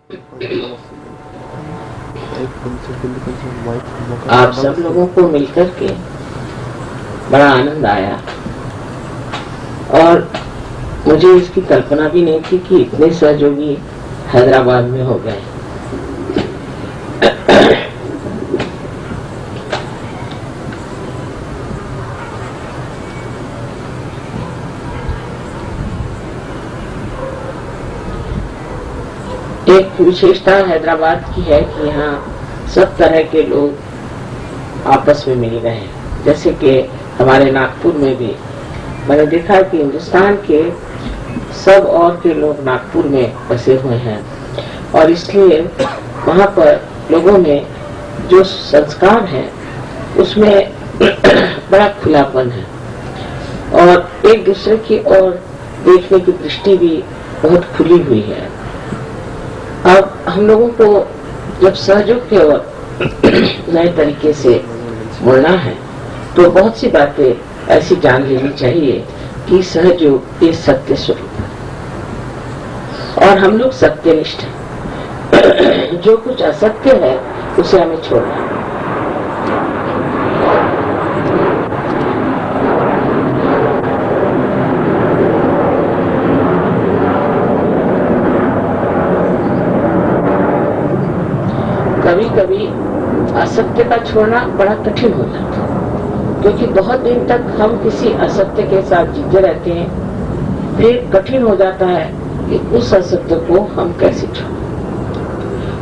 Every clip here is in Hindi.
आप सब लोगों को मिलकर के बड़ा आनंद आया और मुझे इसकी कल्पना भी नहीं थी कि इतने सहयोगी हैदराबाद में हो गए। एक विशेषता हैदराबाद की है कि यहाँ सब तरह के लोग आपस में मिल रहे हैं। जैसे कि हमारे नागपुर में भी मैंने देखा कि हिंदुस्तान के सब और के लोग नागपुर में बसे हुए हैं और इसलिए वहाँ पर लोगों में जो संस्कार है उसमें बड़ा खुलापन है और एक दूसरे की ओर देखने की दृष्टि भी बहुत खुली हुई है। अब हम लोगों को जब सहयोग की ओर नए तरीके से मुड़ना है तो बहुत सी बातें ऐसी जान लेनी चाहिए कि सहयोग ये सत्य स्वरूप है और हम लोग सत्यनिष्ठ हैं। जो कुछ असत्य है उसे हमें छोड़ना है। कभी कभी असत्य का छोड़ना बड़ा कठिन हो जाता है क्योंकि बहुत दिन तक हम किसी असत्य के साथ जीते रहते हैं। फिर कठिन हो जाता है कि उस असत्य को हम कैसे छोड़ें।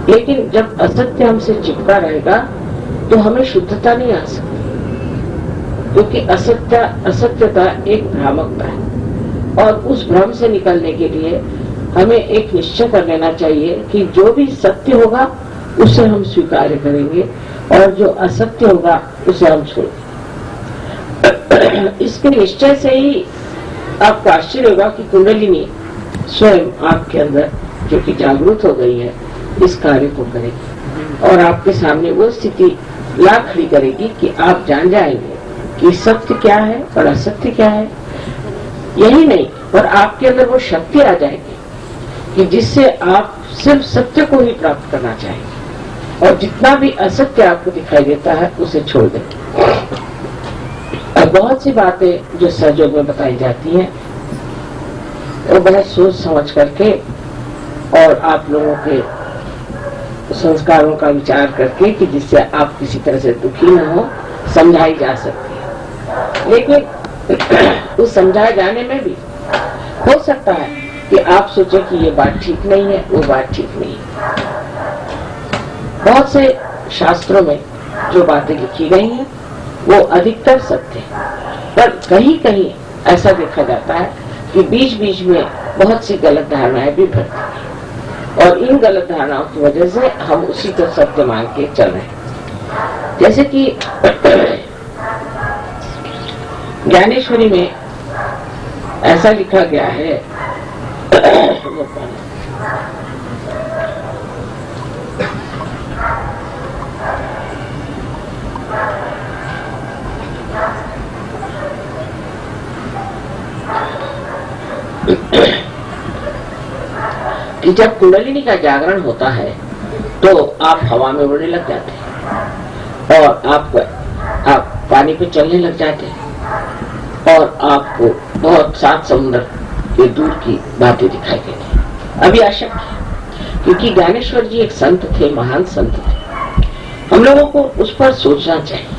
लेकिन जब असत्य हमसे चिपका रहेगा तो हमें शुद्धता नहीं आ सकती क्योंकि असत्यता एक भ्रामकता है और उस भ्रम से निकलने के लिए हमें एक निश्चय कर लेना चाहिए कि जो भी सत्य होगा उसे हम स्वीकार करेंगे और जो असत्य होगा उसे हम छोड़ेंगे। इसके निश्चय से ही आपको आश्चर्य होगा कि कुंडलिनी स्वयं आपके अंदर जो कि जागरूक हो गई है इस कार्य को करेगी और आपके सामने वो स्थिति ला खड़ी करेगी कि आप जान जाएंगे कि सत्य क्या है और असत्य क्या है। यही नहीं पर आपके अंदर वो शक्ति आ जाएगी कि जिससे आप सिर्फ सत्य को ही प्राप्त करना चाहेंगे और जितना भी असत्य आपको दिखाई देता है उसे छोड़ दें। बहुत सी बातें जो सहयोग में बताई जाती हैं वो बहुत सोच समझ करके और आप लोगों के संस्कारों का विचार करके कि जिससे आप किसी तरह से दुखी न हो समझाई जा सकती है। लेकिन उस समझाए जाने में भी हो सकता है कि आप सोचे कि ये बात ठीक नहीं है, वो बात ठीक नहीं है। बहुत से शास्त्रों में जो बातें लिखी गई हैं वो अधिकतर सत्य है पर कहीं कहीं ऐसा देखा जाता है कि बीच बीच में बहुत सी गलत धारणाएं भी भरती हैं और इन गलत धारणाओं की वजह से हम उसी को सत्य मान के चल रहे हैं। जैसे कि ज्ञानेश्वरी में ऐसा लिखा गया है कि जब कुंडलिनी का जागरण होता है तो आप हवा में उड़ने लग जाते हैं और आप पानी पे चलने लग जाते हैं और आपको बहुत सात समुद्र के दूर की बातें दिखाई देती हैं। अभी अशक्य है क्योंकि ज्ञानेश्वर जी एक संत थे, महान संत थे। हम लोगों को उस पर सोचना चाहिए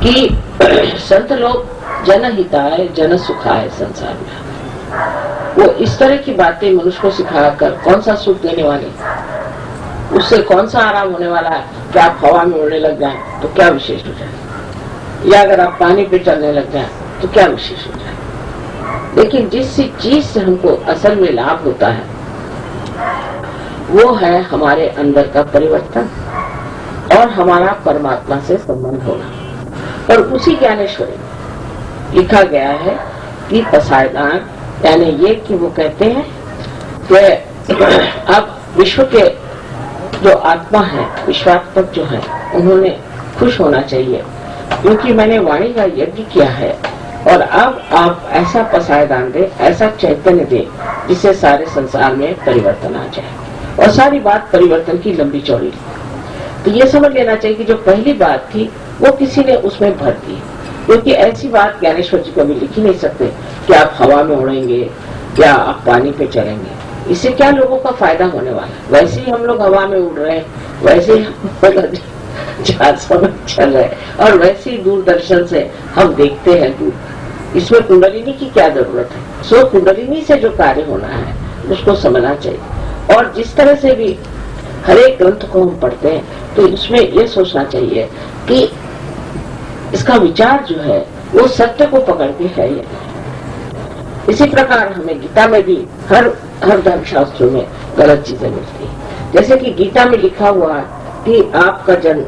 कि संत लोग जनहिताय जन सुखाय संसार में वो इस तरह की बातें मनुष्य को सिखाकर कौन सा सुख देने वाले, उससे कौन सा आराम होने वाला है कि आप हवा में उड़ने लग जाएं तो क्या विशेष हो जाए या अगर आप पानी पे चलने लग जाएं तो क्या विशेष हो जाए। लेकिन जिस चीज से हमको असल में लाभ होता है वो है हमारे अंदर का परिवर्तन और हमारा परमात्मा से संबंध होना। और उसी ज्ञानेश्वरी में लिखा गया है कि पसायदान यानी ये कि वो कहते हैं कि अब विश्व के जो आत्मा है, विश्वात्मक जो है, उन्होंने खुश होना चाहिए क्योंकि मैंने वाणी का यज्ञ किया है और अब आप ऐसा पसायदान दे, ऐसा चैतन्य दे जिससे सारे संसार में परिवर्तन आ जाए। और सारी बात परिवर्तन की लंबी चौड़ी। तो ये समझ लेना चाहिए कि जो पहली बात थी वो किसी ने उसमें भर दी, क्योंकि ऐसी बात ज्ञानेश्वर जी कभी लिख ही नहीं सकते कि आप हवा में उड़ेंगे या आप पानी पे चलेंगे। इससे क्या लोगों का फायदा होने वाला है? वैसे ही हम लोग हवा में उड़ रहे हैं, वैसे ही हम जहाजों में चल रहे हैं, और वैसे ही दूरदर्शन से हम देखते हैं दूर। इसमें कुंडलिनी की क्या जरूरत है? सो कुंडलिनी से जो कार्य होना है उसको समझना चाहिए। और जिस तरह से भी हर एक ग्रंथ को हम पढ़ते हैं तो इसमें ये सोचना चाहिए कि इसका विचार जो है वो सत्य को पकड़ के है या नहीं। इसी प्रकार हमें गीता में भी हर धर्म शास्त्रों में गलत चीजें मिलती है। जैसे कि गीता में लिखा हुआ है कि आपका जन्म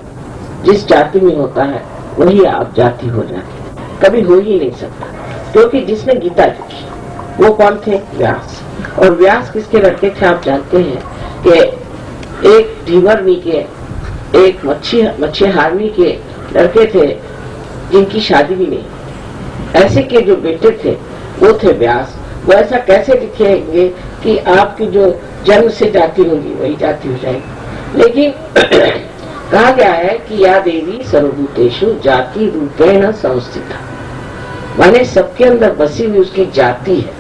जिस जाति में होता है वही आप जाति हो जाती है, कभी हो ही नहीं सकता। क्योंकि जिसने गीता लिखी वो कौन थे? व्यास। और व्यास किसके लड़के थे आप जानते हैं कि एक ढीवरनी के, एक मच्छीहारनी के लड़के थे जिनकी शादी भी नहीं। ऐसे के जो बेटे थे वो थे व्यास। वो ऐसा कैसे लिखेंगे कि आपकी जो जन्म से जाति होगी वही जाति हो जाएगी। लेकिन कहा गया है कि या देवी सर्वभूतेषु जाति रूपेण संस्थिता, माने सबके अंदर बसी हुई उसकी जाति है।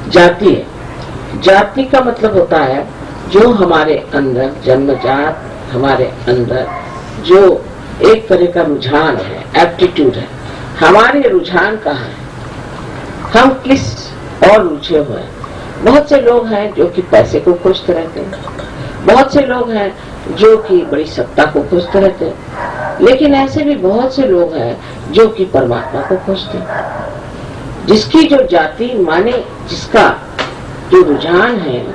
जाति है, जाति का मतलब होता है जो हमारे अंदर जन्मजात, हमारे अंदर जो एक तरह का रुझान है, एप्टीट्यूड है। हमारे रुझान कहाँ है, हम किस और रुझे हुए हैं। बहुत से लोग हैं जो कि पैसे को खोजते रहते हैं, बहुत से लोग हैं जो कि बड़ी सत्ता को खोजते रहते हैं, लेकिन ऐसे भी बहुत से लोग हैं जो कि परमात्मा को खोजते हैं। जिसकी जो जाति माने जिसका जो रुझान है,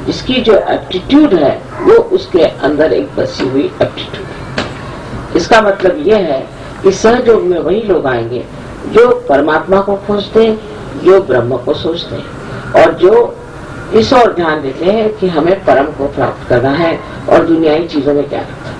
जिसकी जो एप्टीट्यूड है वो उसके अंदर एक बसी हुई एप्टीट्यूड है। इसका मतलब यह है कि सहयोग में वही लोग आएंगे जो परमात्मा को खोजते हैं, जो ब्रह्म को सोचते हैं और जो इस ओर ध्यान देते हैं कि हमें परम को प्राप्त करना है और दुनियाई चीजों में क्या रखा।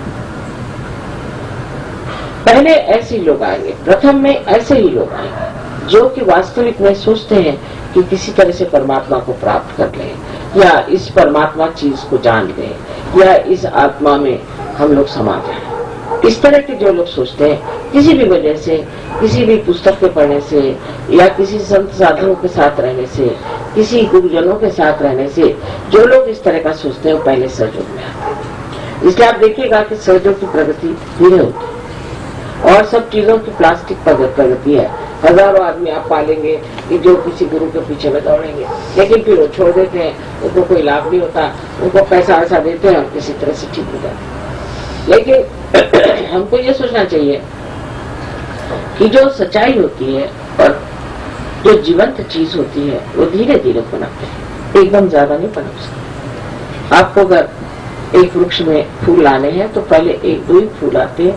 पहले ऐसे लोग आएंगे, प्रथम में ऐसे ही लोग आएंगे जो कि वास्तविक में सोचते हैं कि किसी तरह से परमात्मा को प्राप्त कर लें या इस परमात्मा चीज को जान लें या इस आत्मा में हम लोग समा जाएं। इस तरह के जो लोग सोचते हैं किसी भी वजह से, किसी भी पुस्तक के पढ़ने से या किसी संत साधुओं के साथ रहने से, किसी गुरुजनों के साथ रहने से, जो लोग इस तरह का सोचते हैं पहले सहयोग में आते हैं। इसलिए आप देखिएगा कि सहयोग की प्रगति धीरे होती है और सब चीजों की प्लास्टिक प्रगति है। हजारों आदमी आप पालेंगे कि जो किसी गुरु के पीछे में दौड़ेंगे, लेकिन फिर वो छोड़ देते हैं, उनको कोई लाभ नहीं होता, उनको पैसा ऐसा देते हैं और किसी तरह से ठीक हो जाते हैं। लेकिन हमको ये सोचना चाहिए कि जो सच्चाई होती है और जो जीवंत चीज होती है वो धीरे धीरे पनपते हैं, एकदम ज्यादा नहीं पनप सकते। आपको अगर एक वृक्ष में फूल लाने हैं तो पहले एक दो ही फूल आते हैं,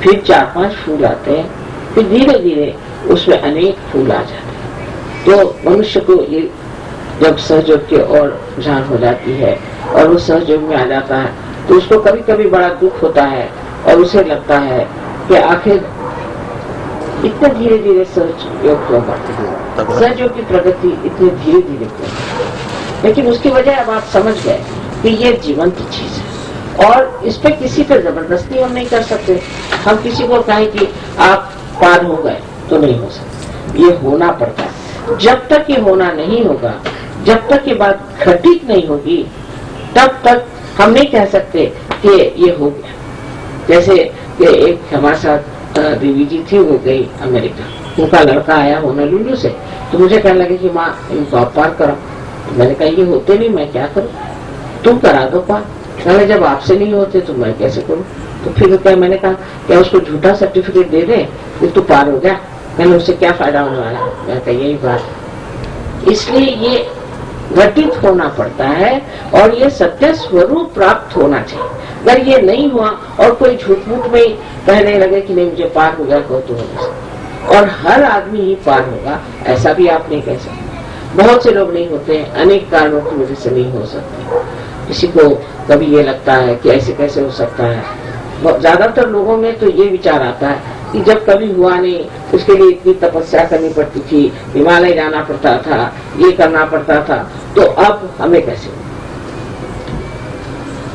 फिर 4-5 फूल आते हैं, फिर धीरे धीरे उसमें अनेक फूल आ जाते हैं। तो मनुष्य को ये जब सहयोग की ओर रुझान हो जाती है और वो सहयोग में आ जाता है तो उसको कभी कभी बड़ा दुख होता है और उसे लगता है कि आखिर इतने धीरे धीरे सहयोग क्यों बढ़ती है, सहयोग की प्रगति इतनी धीरे धीरे क्यों। लेकिन उसकी वजह अब आप समझ गए कि ये जीवंत चीज है और इस पे किसी पे जबरदस्ती हम नहीं कर सकते। हम किसी को कहें कि आप पार हो गए तो नहीं हो सकता, ये होना पड़ता है। जब तक ये होना नहीं होगा, जब तक ये बात घटित नहीं होगी, तब तक हम नहीं कह सकते कि ये हो गया। जैसे कि एक हमारे साथ देवी जी थी, वो गई अमेरिका, उनका लड़का आया होनोलुलु से, तो मुझे कहने लगे कि माँ इनको आप पार करो। तो मैंने कहा ये होते नहीं, मैं क्या करूँ, तुम करा दो पार। कहने जब आपसे नहीं होते तो मैं कैसे करूँ। तो फिर क्या मैंने कहा क्या उसको झूठा सर्टिफिकेट दे दे फिर तो पार हो गया, कहने उससे क्या फायदा होने वाला। मैं कहा यही बात। इसलिए ये घटित होना पड़ता है और ये सत्य स्वरूप प्राप्त होना चाहिए। अगर ये नहीं हुआ और कोई झूठ मूठ में कहने लगे कि नहीं मुझे पार हो गया, कहो तो हो सकता और हर आदमी ही पार होगा, ऐसा भी आप नहीं कह सकते। बहुत से लोग नहीं होते, अनेक कारणों की वजह से नहीं हो सकते। किसी को कभी ये लगता है कि ऐसे कैसे हो सकता है। ज्यादातर लोगों में तो ये विचार आता है कि जब कभी हुआ नहीं, उसके लिए इतनी तपस्या करनी पड़ती थी, हिमालय जाना पड़ता था, ये करना पड़ता था, तो अब हमें कैसे?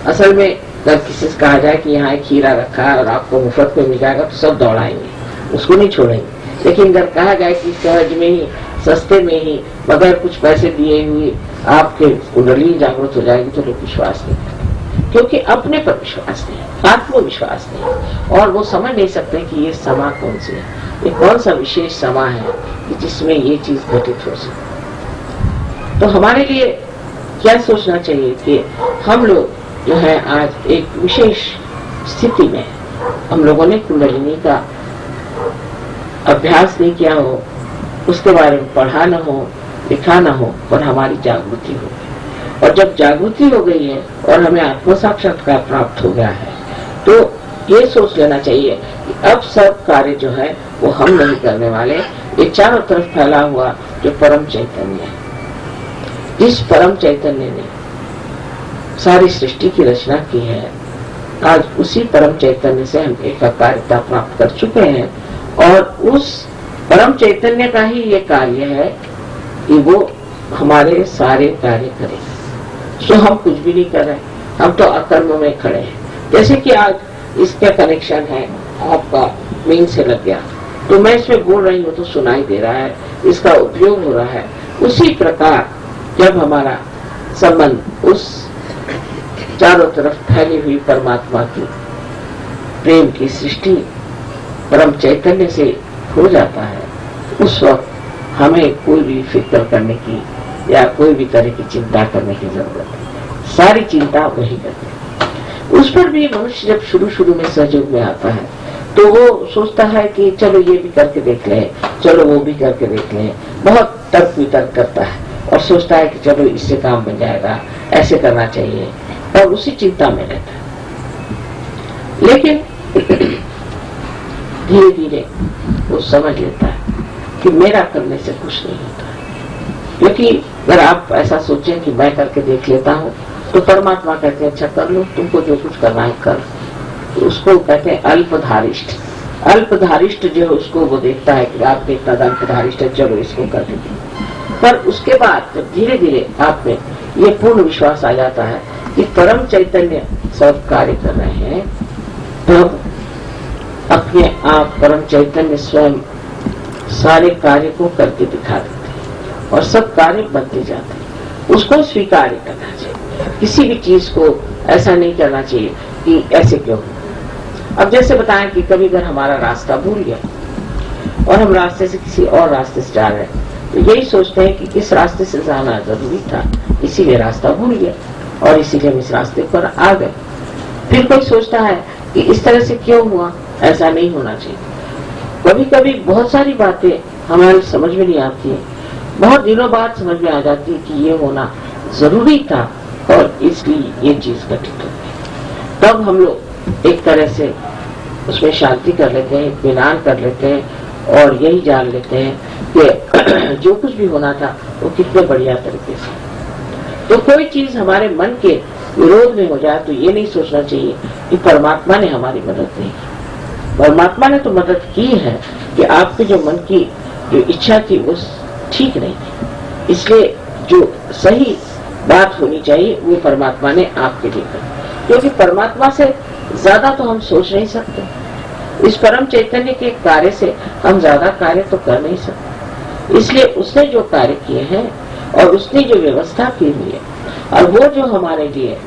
असल में अगर किसी से कहा जाए कि यहाँ एक हीरा रखा है और आपको मुफ्त में मिल जाएगा, तो सब दौड़ाएंगे, उसको नहीं छोड़ेंगे। लेकिन अगर कहा जाए कि सहज में ही, सस्ते में ही, बगैर कुछ पैसे दिए हुए आपके कुंडली जागृत हो जाएगी, तो लोग विश्वास नहीं करते, क्योंकि अपने पर विश्वास नहीं, आत्मविश्वास नहीं, और वो समझ नहीं सकते कि ये समा कौन सी है, ये कौन सा विशेष समा है कि जिसमें ये चीज घटित हो सके। तो हमारे लिए क्या सोचना चाहिए कि हम लोग जो है आज एक विशेष स्थिति में, हम लोगों ने कुंडलिनी का अभ्यास नहीं किया हो, उसके बारे में पढ़ा न हो, लिखा न हो, पर हमारी जागृति हो गई, और जब जागृति हो गई है और हमें आत्म साक्षात्कार प्राप्त हो गया है, तो ये सोच लेना चाहिए कि अब सब कार्य जो है वो हम नहीं करने वाले, ये चारों तरफ फैला हुआ जो परम चैतन्य है, जिस परम चैतन्य ने सारी सृष्टि की रचना की है, आज उसी परम चैतन्य से हम एकाकारिता प्राप्त कर चुके हैं, और उस परम चैतन्य का ही ये कार्य है कि वो हमारे सारे कार्य करेगा। तो हम कुछ भी नहीं कर रहे, हम तो अकर्म में खड़े हैं। जैसे कि आज इसका कनेक्शन है आपका मेन से लग गया, तो मैं इसमें बोल रही हूँ तो सुनाई दे रहा है, इसका उपयोग हो रहा है। उसी प्रकार जब हमारा संबंध उस चारों तरफ फैली हुई परमात्मा की प्रेम की सृष्टि परम चैतन्य से हो जाता है, उस वक्त हमें कोई भी फिक्र करने की या कोई भी तरह की चिंता करने की जरूरत है, सारी चिंता वही करते हैं। उस पर भी मनुष्य जब शुरू शुरू में सहयोग में आता है, तो वो सोचता है कि चलो ये भी करके देख लें, चलो वो भी करके देख लें, बहुत तर्क वितर्क करता है और सोचता है कि चलो इससे काम बन जाएगा, ऐसे करना चाहिए, और उसी चिंता में रहता है। लेकिन धीरे धीरे वो समझ लेता है कि मेरा करने से कुछ नहीं होता, क्योंकि अगर आप ऐसा सोचें कि मैं करके देख लेता हूँ, तो परमात्मा कहते हैं अच्छा कर लो, तुमको जो कुछ करना है कर। तो उसको कहते हैं अल्पधारिष्ठ। अल्पधारिष्ठ जो है उसको वो देखता है कि आप इतना अल्पधारिष्ठ है, चलो इसको कर देते। पर उसके बाद जब धीरे धीरे आप में ये पूर्ण विश्वास आ जाता है कि परम चैतन्य सब कार्य कर रहे हैं, तब अपने आप परम चैतन्य स्वयं सारे कार्य को करके दिखा देते हैं और सब कार्य बनते जाते हैं। उसको स्वीकार करना चाहिए, किसी भी चीज को ऐसा नहीं करना चाहिए कि ऐसे क्यों। अब जैसे बताएं कि कभी अगर हमारा रास्ता भूल गया और हम रास्ते से किसी और रास्ते से जा रहे हैं, तो यही सोचते हैं कि किस रास्ते से जाना जरूरी था, इसीलिए रास्ता भूल गया और इसीलिए हम इस रास्ते पर आ गए। फिर कोई सोचता है कि इस तरह से क्यों हुआ, ऐसा नहीं होना चाहिए। कभी कभी बहुत सारी बातें हमारी समझ में नहीं आती है, बहुत दिनों बाद समझ में आ जाती है कि ये होना जरूरी था और इसलिए ये चीज घटित हो गई। तब हम लोग एक तरह से उसमें शांति कर लेते हैं, इत्मीनान कर लेते हैं और यही जान लेते हैं कि जो कुछ भी होना था वो कितने बढ़िया तरीके से। तो कोई चीज हमारे मन के विरोध में हो जाए तो ये नहीं सोचना चाहिए कि परमात्मा ने हमारी मदद नहीं की। परमात्मा ने तो मदद की है कि आपके जो मन की जो इच्छा थी वो ठीक नहीं थी, इसलिए जो सही बात होनी चाहिए वो परमात्मा ने आपके लिए कर, क्योंकि परमात्मा से ज्यादा तो हम सोच नहीं सकते। इस परम चैतन्य के कार्य से हम ज्यादा कार्य तो कर नहीं सकते, इसलिए उसने जो कार्य किए हैं और उसने जो व्यवस्था की हुई है और वो जो हमारे लिए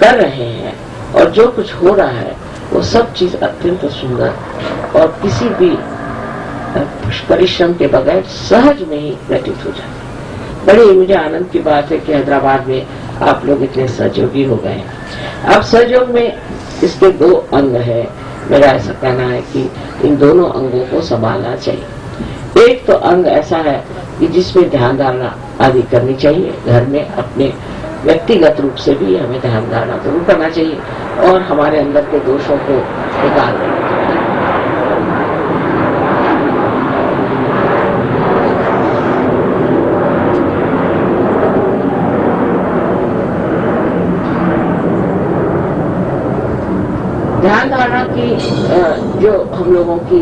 कर रहे हैं और जो कुछ हो रहा है वो सब चीज अत्यंत सुंदर और किसी भी परिश्रम के बगैर सहज में ही घटित हो जाती है। बड़ी मुझे आनंद की बात है कि हैदराबाद में आप लोग इतने सहयोगी हो गए। अब सहयोग में इसके दो अंग है, मेरा ऐसा कहना है कि इन दोनों अंगों को संभालना चाहिए। एक तो अंग ऐसा है कि जिसमें ध्यान धारणा आदि करनी चाहिए, घर में अपने व्यक्तिगत रूप से भी हमें ध्यान धारणा जरूर करना चाहिए और हमारे अंदर के दोषों को निकाल देना चाहिए। ध्यान धारणा की जो हम हम लोगों की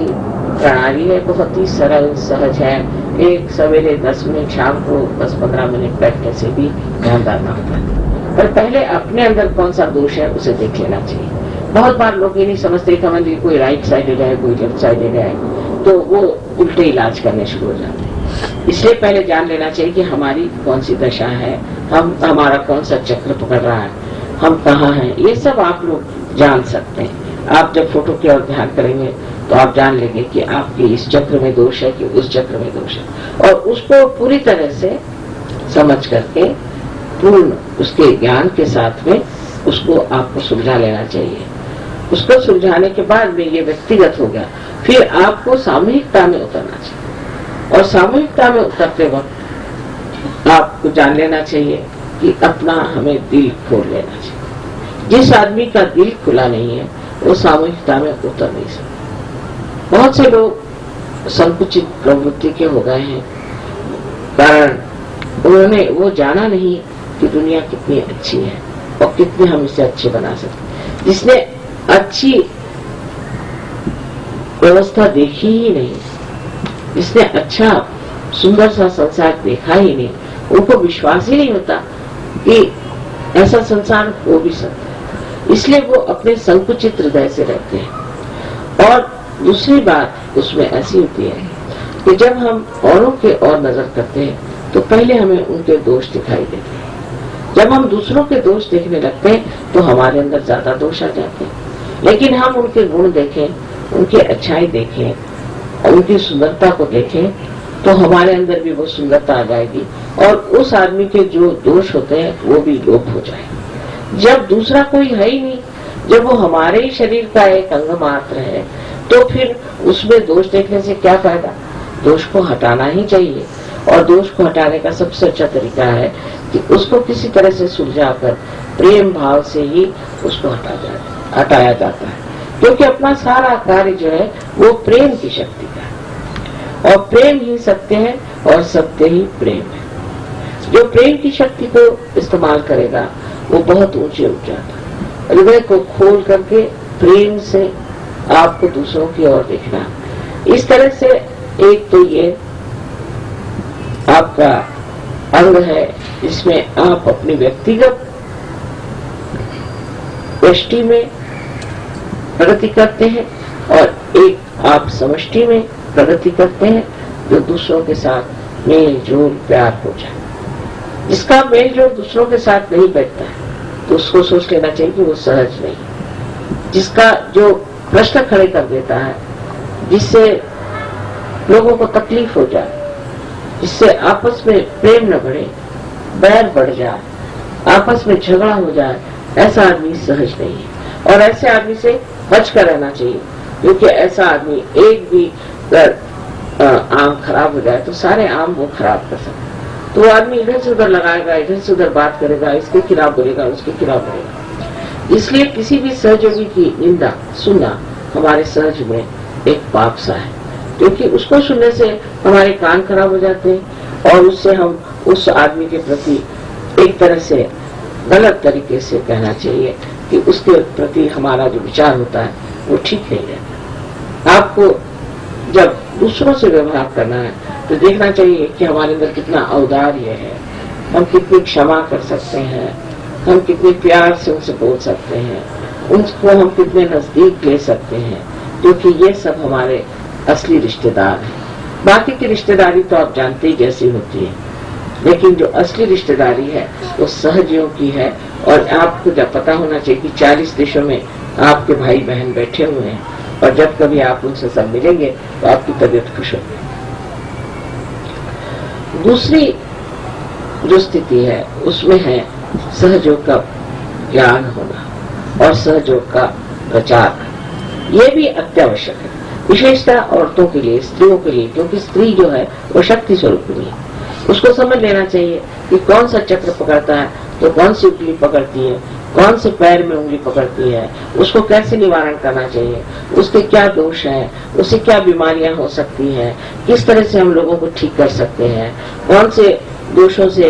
प्रणाली है बहुत ही सरल सहज है। एक सवेरे 10 मिनट, शाम को 10-15 मिनट बैठने से भी ध्यान डालना होता है। पर पहले अपने अंदर कौन सा दोष है उसे देख लेना चाहिए। बहुत बार लोग ये नहीं समझते कि हमारे कोई राइट साइडेड है, कोई लेफ्ट साइडेड है, तो वो उल्टे इलाज करने शुरू हो जाते हैं। इसलिए पहले जान लेना चाहिए कि हमारी कौन सी दशा है, हमारा कौन सा चक्र पकड़ रहा है, हम कहाँ हैं, ये सब आप लोग जान सकते हैं। आप जब फोटो की ओर ध्यान करेंगे तो आप जान लेंगे कि आपके इस चक्र में दोष है कि उस चक्र में दोष है, और उसको पूरी तरह से समझ करके पूर्ण उसके ज्ञान के साथ में उसको आपको सुलझा लेना चाहिए। उसको सुलझाने के बाद में ये व्यक्तिगत हो गया, फिर आपको सामूहिकता में उतरना चाहिए। और सामूहिकता में उतरते वक्त आपको जान लेना चाहिए कि अपना हमें दिल खोल लेना चाहिए। जिस आदमी का दिल खुला नहीं है वो सामूहिकता में उतर नहीं सकता। बहुत से लोग संकुचित प्रवृत्ति के हो गए हैं, कारण उन्होंने वो जाना नहीं कि दुनिया कितनी अच्छी है और कितने हम इसे अच्छे बना सकते। जिसने अच्छी व्यवस्था देखी ही नहीं, जिसने अच्छा सुंदर सा संसार देखा ही नहीं, उनको विश्वास ही नहीं होता कि ऐसा संसार हो भी सकता है। इसलिए वो अपने संकुचित हृदय से रहते हैं। और दूसरी बात उसमें ऐसी होती है कि जब हम औरों के ओर नजर करते हैं तो पहले हमें उनके दोष दिखाई देते हैं। जब हम दूसरों के दोष देखने लगते हैं तो हमारे अंदर ज्यादा दोष आ जाते हैं। लेकिन हम उनके गुण देखें, उनकी अच्छाई देखें, उनकी सुंदरता को देखें तो हमारे अंदर भी वो सुंदरता आ जाएगी और उस आदमी के जो दोष होते हैं वो भी लोप हो जाएंगे। जब दूसरा कोई है ही नहीं, जब वो हमारे ही शरीर का एक अंग मात्र है, तो फिर उसमें दोष देखने से क्या फायदा। दोष को हटाना ही चाहिए, और दोष को हटाने का सबसे अच्छा तरीका है कि उसको किसी तरह से सुलझाकर प्रेम भाव से ही उसको हटाया जाता है। क्योंकि अपना सारा कार्य जो है वो प्रेम की शक्ति का है, और प्रेम ही सत्य है और सत्य ही प्रेम है। जो प्रेम की शक्ति को इस्तेमाल करेगा वो बहुत ऊंचे उठ जाता है। हृदय को खोल करके प्रेम से आपको दूसरों की ओर देखना। इस तरह से एक तो ये आपका अंग है जिसमें आप अपनी व्यक्तिगत दृष्टि में प्रगति करते हैं, और एक आप समष्टि में प्रगति करते हैं जो दूसरों के साथ मेल जोल प्यार हो जाए। जिसका मेल जोल दूसरों के साथ नहीं बैठता है तो उसको सोच लेना चाहिए कि वो सहज नहीं। जिसका जो प्रश्न खड़े कर देता है, जिससे लोगों को तकलीफ हो जाए, जिससे आपस में प्रेम न बढ़े, बैर बढ़ जाए, आपस में झगड़ा हो जाए, ऐसा आदमी सहज नहीं है। और ऐसे आदमी से बच कर रहना चाहिए, क्योंकि ऐसा आदमी एक भी आम खराब हो जाए तो सारे आम वो खराब कर सकता है। तो वो आदमी इधर से उधर लगाएगा, इधर से उधर बात करेगा, इसके खिलाफ बोलेगा, उसके खिलाफ बोलेगा। इसलिए किसी भी सहयोगी की निंदा सुनना हमारे सहज में एक पाप सा है, क्योंकि उसको सुनने से हमारे कान खराब हो जाते हैं और उससे हम उस आदमी के प्रति एक तरह से गलत तरीके से कहना चाहिए कि उसके प्रति हमारा जो विचार होता है वो ठीक नहीं रहता। आपको जब दूसरों से व्यवहार करना है तो देखना चाहिए कि हमारे अंदर कितना औदार्य है, हम कितनी क्षमा कर सकते हैं, हम कितने प्यार से उनसे बोल सकते हैं, उनको हम कितने नजदीक ले सकते हैं, क्योंकि ये सब हमारे असली रिश्तेदार हैं। बाकी की रिश्तेदारी तो आप जानते ही जैसी होती है, लेकिन जो असली रिश्तेदारी है वो सहजियों की है। और आपको जब पता होना चाहिए कि 40 देशों में आपके भाई बहन बैठे हुए हैं, और जब कभी आप उनसे सब मिलेंगे तो आपकी तबीयत खुश होगी। दूसरी जो स्थिति है उसमें है सहयोग का ज्ञान होना और सहयोग का प्रचार, ये भी अत्यावश्यक है, विशेषतः औरतों के लिए, स्त्रियों के लिए, क्योंकि स्त्री जो है वो शक्ति स्वरूपिणी है। उसको समझ लेना चाहिए कि कौन सा चक्र पकड़ता है तो कौन सी उंगली पकड़ती है, कौन से पैर में उंगली पकड़ती है, उसको कैसे निवारण करना चाहिए, उसके क्या दोष हैं, उसे क्या बीमारियां हो सकती हैं, किस तरह से हम लोगों को ठीक कर सकते हैं, कौन से दोषों से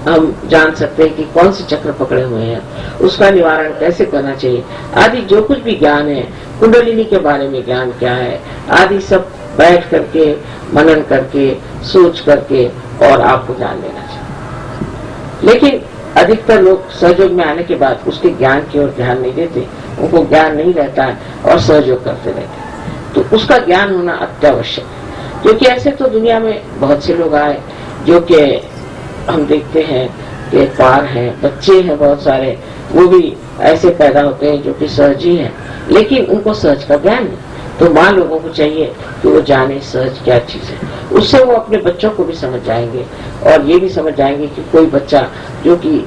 हम जान सकते हैं कि कौन से चक्र पकड़े हुए हैं, उसका निवारण कैसे करना चाहिए आदि जो कुछ भी ज्ञान है, कुंडलिनी के बारे में ज्ञान क्या है आदि सब बैठ करके मनन करके सोच करके और आपको जान लेना चाहिए। लेकिन अधिकतर लोग सहयोग में आने के बाद उसके ज्ञान की ओर ध्यान नहीं देते, उनको ज्ञान नहीं रहता है और सहयोग करते रहते हैं। तो उसका ज्ञान होना अत्यावश्यक है, क्योंकि ऐसे तो दुनिया में बहुत से लोग आए जो कि हम देखते हैं कि पार हैं, बच्चे हैं बहुत सारे, वो भी ऐसे पैदा होते हैं जो कि सहज ही हैं, लेकिन उनको सहज का ज्ञान नहीं। तो माँ लोगों को चाहिए कि वो जाने सहज क्या चीज है, उससे वो अपने बच्चों को भी समझ जाएंगे और ये भी समझ जाएंगे कि कोई बच्चा जो कि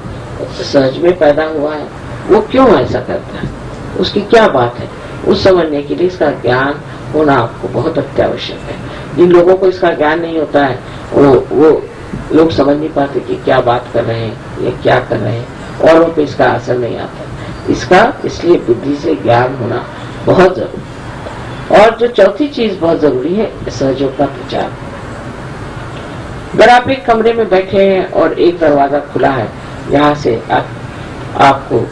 सहज में पैदा हुआ है वो क्यों ऐसा करता है, उसकी क्या बात है। उस समझने के लिए इसका ज्ञान होना आपको बहुत अत्यावश्यक है। जिन लोगों को इसका ज्ञान नहीं होता है वो लोग समझ नहीं पाते कि क्या बात कर रहे हैं या क्या कर रहे हैं, औरों पे इसका असर नहीं आता। इसका इसलिए बुद्धि से ज्ञान होना बहुत जरूरी। और जो चौथी चीज बहुत जरूरी है, सहयोग का प्रचार। अगर आप एक कमरे में बैठे हैं और एक दरवाजा खुला है, यहाँ से आपको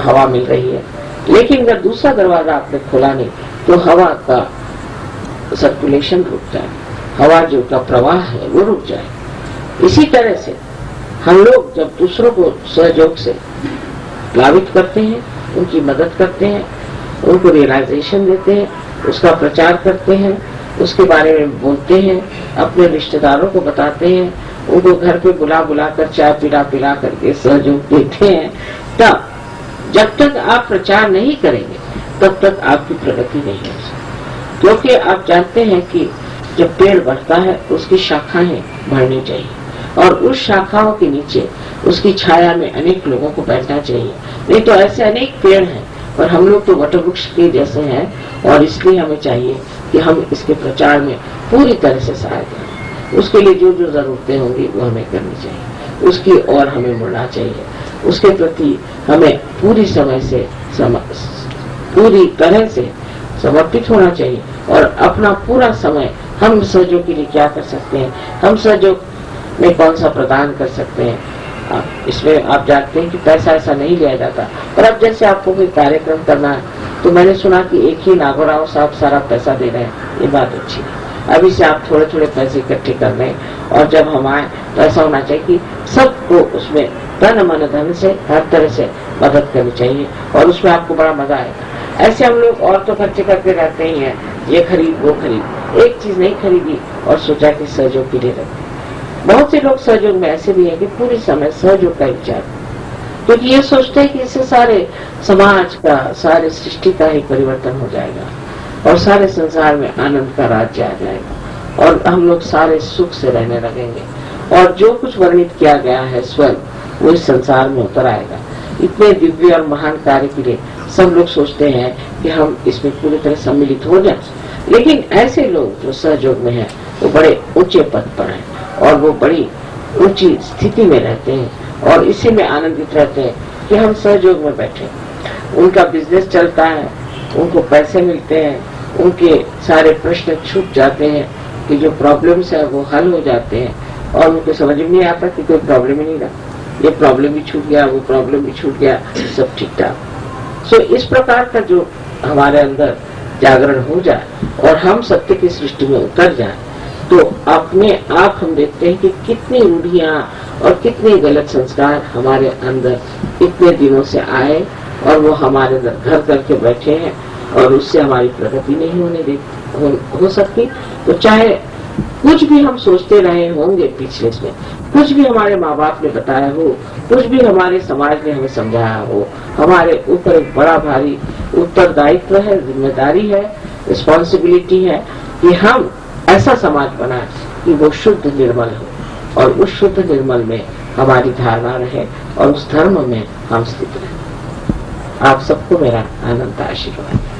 हवा मिल रही है, लेकिन अगर दूसरा दरवाजा आपने खोला नहीं तो हवा का सर्कुलेशन रुक जाए, हवा जो का प्रवाह है वो रुक जाए। इसी तरह से हम लोग जब दूसरों को सहयोग से प्लावित करते हैं, उनकी मदद करते हैं, उनको रियलाइजेशन देते हैं, उसका प्रचार करते हैं, उसके बारे में बोलते हैं, अपने रिश्तेदारों को बताते हैं, उनको घर पे बुला बुला कर चाय पिला करके सहयोग देते हैं, तब जब तक आप प्रचार नहीं करेंगे तब तक आपकी प्रगति नहीं हो सकती। क्योंकि आप जानते हैं कि जब पेड़ बढ़ता है उसकी शाखाएं बढ़नी चाहिए और उस शाखाओं के नीचे उसकी छाया में अनेक लोगों को बैठना चाहिए। नहीं तो ऐसे अनेक पेड़ हैं पर हम लोग तो वटवृक्ष के जैसे हैं और इसलिए हमें चाहिए कि हम इसके प्रचार में पूरी तरह से सहायता करें। उसके लिए जो जो जरूरतें होंगी वो हमें करनी चाहिए, उसकी ओर हमें मुड़ना चाहिए, उसके प्रति हमें पूरी तरह से समर्पित होना चाहिए और अपना पूरा समय हम सहयोग के लिए क्या कर सकते हैं, हम सहयोग में कौन सा प्रदान कर सकते हैं। इसमें आप जानते हैं कि पैसा ऐसा नहीं लिया जाता, पर अब जैसे आपको कोई कार्यक्रम करना है तो मैंने सुना कि एक ही नागोराव साहब सारा पैसा दे रहे हैं, ये बात अच्छी है। अभी से आप थोड़े थोड़े पैसे इकट्ठे कर लें और जब हम आए तो ऐसा होना चाहिए कि सबको उसमें तन मन धन से हर तरह से मदद करनी चाहिए और उसमें आपको बड़ा मजा आएगा। ऐसे हम लोग और तो खर्चे करते रहते ही हैं, ये खरीद वो खरीद, एक चीज नहीं खरीदी और सोचा कि सहयोग के लिए रखते। बहुत से लोग सहयोग में ऐसे भी हैं कि पूरी समय सहयोग का विचार, क्योंकि ये सोचते हैं कि इससे सारे समाज का, सारे सृष्टि का ही परिवर्तन हो जाएगा और सारे संसार में आनंद का राज्य आ जाएगा और हम लोग सारे सुख से रहने लगेंगे और जो कुछ वर्णित किया गया है स्वर्ग वो इस संसार में उतर आएगा। इतने दिव्य और महान कार्य के लिए सब लोग सोचते हैं कि हम इसमें पूरी तरह सम्मिलित हो जाए, लेकिन ऐसे लोग जो सहयोग में हैं वो बड़े ऊंचे पद पर हैं और वो बड़ी ऊंची स्थिति में रहते हैं और इसी में आनंदित रहते हैं कि हम सहयोग में बैठे। उनका बिजनेस चलता है, उनको पैसे मिलते हैं, उनके सारे प्रश्न छूट जाते हैं कि जो प्रॉब्लम्स है वो हल हो जाते हैं और उनको समझ में नहीं आता कि कोई प्रॉब्लम ही नहीं रहा, ये प्रॉब्लम भी छूट गया, वो प्रॉब्लम भी छूट गया, सब ठीक ठाक। सो इस प्रकार का जो हमारे अंदर जागरण हो जाए और हम सत्य की सृष्टि में उतर जाए तो अपने आप हम देखते हैं कि कितनी रूढ़ियां और कितने गलत संस्कार हमारे अंदर इतने दिनों से आए और वो हमारे अंदर घर करके बैठे हैं और उससे हमारी प्रगति नहीं हो सकती। तो चाहे कुछ भी हम सोचते रहे होंगे पिछले में, कुछ भी हमारे माँ बाप ने बताया हो, कुछ भी हमारे समाज ने हमें समझाया हो, हमारे ऊपर एक बड़ा भारी उत्तरदायित्व है, जिम्मेदारी है, रिस्पॉन्सिबिलिटी है कि हम ऐसा समाज बनाए कि वो शुद्ध निर्मल हो और उस शुद्ध निर्मल में हमारी धारणा रहे और उस धर्म में हम स्थित रहे। आप सबको मेरा अनंत आशीर्वाद।